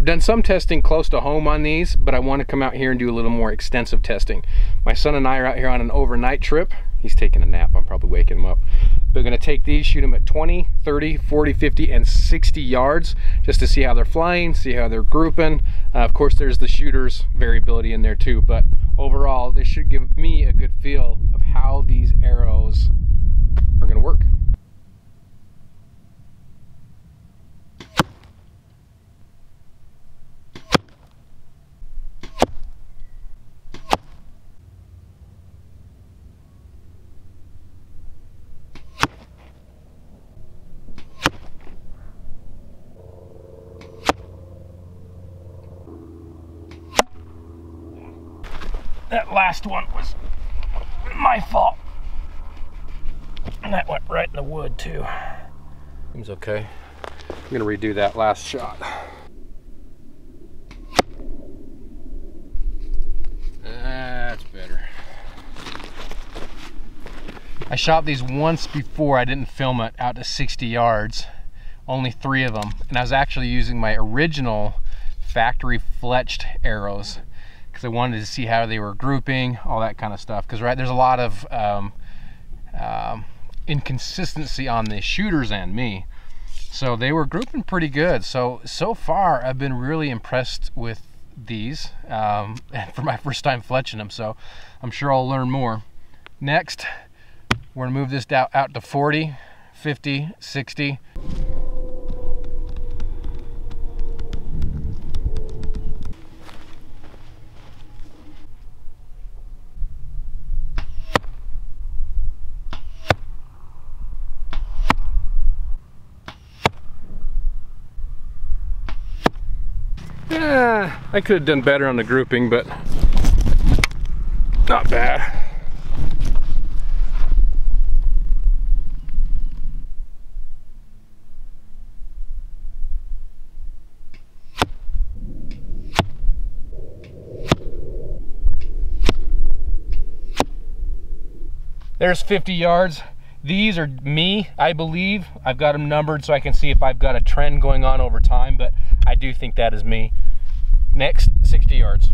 I've done some testing close to home on these, but I want to come out here and do a little more extensive testing. My son and I are out here on an overnight trip. He's taking a nap. I'm probably waking him up. We're going to take these, shoot them at 20, 30, 40, 50, and 60 yards just to see how they're flying, see how they're grouping. Of course, there's the shooter's variability in there too, but overall, this should give me a good feel of how these arrows are going to work. That last one was my fault. And that went right in the wood too. Seems okay. I'm gonna redo that last shot. That's better. I shot these once before. I didn't film it out to 60 yards. Only 3 of them. And I was actually using my original factory fletched arrows, because I wanted to see how they were grouping, all that kind of stuff. Because there's a lot of inconsistency on the shooters and me. So they were grouping pretty good. So far I've been really impressed with these and for my first time fletching them. So I'm sure I'll learn more. Next, we're gonna move this out to 40, 50, 60. Yeah, I could have done better on the grouping, but not bad. There's 50 yards. These are me, I believe. I've got them numbered so I can see if I've got a trend going on over time, but I do think that is me. Next, 60 yards.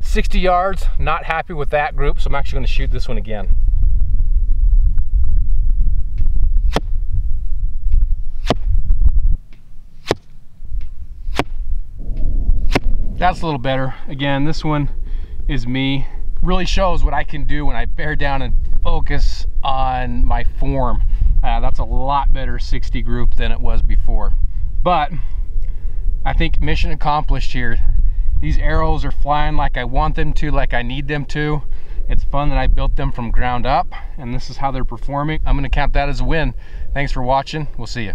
"60 yards, not happy with that group, so I'm actually going to shoot this one again. That's a little better. Again, this one is me. Really shows what I can do when I bear down and focus on my form. That's a lot better 60 group than it was before. But I think mission accomplished here. These arrows are flying like I want them to, like I need them to. It's fun that I built them from ground up, and this is how they're performing. I'm gonna count that as a win. Thanks for watching. We'll see you.